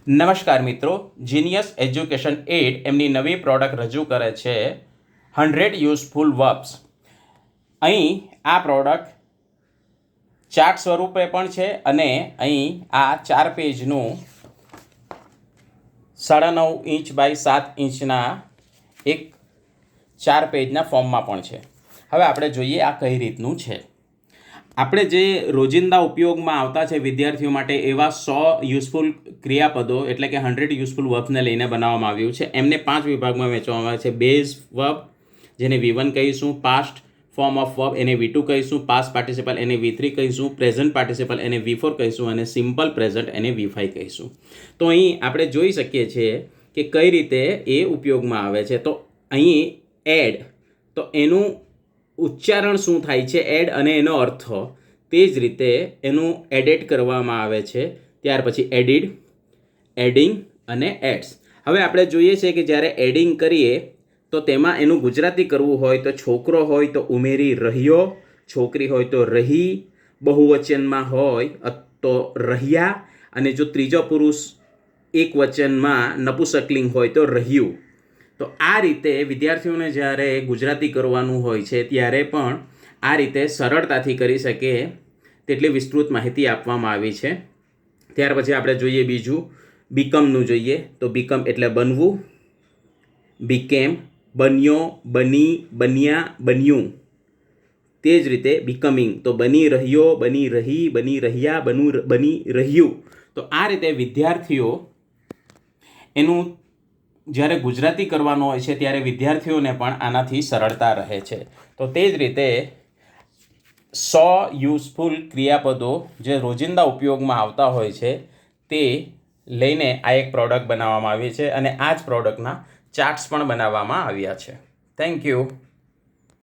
નમસ્કાર મિત્રો, genius education add એમની નવી પ્રોડક્ટ રજૂ કરે છે 100 યુઝફુલ વર્બ્સ. અહીં આ પ્રોડક્ટ ચાર્ટ સ્વરૂપે પણ છે અને અહીં આ 4 પેજનું 9.5 ઇંચ બાય 7 ઇંચના એક 4 પેજના ફોર્મમાં પણ છે. હવે આપણે જોઈએ આ કઈ રીતનું છે. આપણે જે રોજિંદા ઉપયોગમાં આવતા છે વિદ્યાર્થીઓ માટે એવા 100 યુઝફુલ ક્રિયાપદો એટલે કે 100 યુઝફુલ વર્બ્સને લઈને બનાવવામાં આવ્યું છે. એમને 5 વિભાગમાં વહેંચવામાં આવે છે. બેઝ વર્બ જેને V1 કહીશું, પાસ્ટ ફોર્મ ઓફ વર્બ એને V2 કહીશું, પાસ્ટ પાર્ટિસિપલ એને V3 કહીશું, પ્રેઝન્ટ પાર્ટિસિપલ એને V4 કહીશું અને સિમ્પલ પ્રેઝન્ટ એને V5 કહીશું. તો અહીં આપણે જોઈ શકીએ છીએ કે કઈ રીતે એ ઉપયોગમાં આવે છે. તો અહીં એડ, તો એનું ઉચ્ચારણ શું થાય છે એડ અને એનો અર્થ, તે જ રીતે એનું એડિટ કરવામાં આવે છે. ત્યાર પછી એડિડ, એડિંગ અને એડ્સ. હવે આપણે જોઈએ છે કે જ્યારે એડિંગ કરીએ તો તેમાં એનું ગુજરાતી કરવું હોય તો છોકરો હોય તો ઉમેરી રહ્યો, છોકરી હોય તો રહી, બહુવચનમાં હોય તો રહ્યા અને જો ત્રીજો પુરુષ એક વચનમાં નપુંસકલિંગ હોય તો રહ્યું. તો આ રીતે વિદ્યાર્થીઓને જ્યારે ગુજરાતી કરવાનું હોય છે ત્યારે પણ આ રીતે સરળતાથી કરી શકે તેટલી વિસ્તૃત માહિતી આપવામાં આવી છે. ત્યાર પછી આપણે જોઈએ બીજું બીકમનું જોઈએ. તો બીકમ એટલે બનવું, બીકેમ બન્યો, બની, બન્યા, બન્યું. તે જ રીતે બીકમિંગ તો બની રહ્યો, બની રહી, બની રહ્યા, બની રહ્યું. તો આ રીતે વિદ્યાર્થીઓ એનું જ્યારે ગુજરાતી કરવાનું હોય છે ત્યારે વિદ્યાર્થીઓને પણ આનાથી સરળતા રહે છે. તો તે જ રીતે 100 યુઝફુલ ક્રિયાપદો જે રોજિંદા ઉપયોગમાં આવતા હોય છે તે લઈને આ એક પ્રોડક્ટ બનાવવામાં આવી છે અને આ જ પ્રોડક્ટના ચાર્ટ્સ પણ બનાવવામાં આવ્યા છે. Thank you.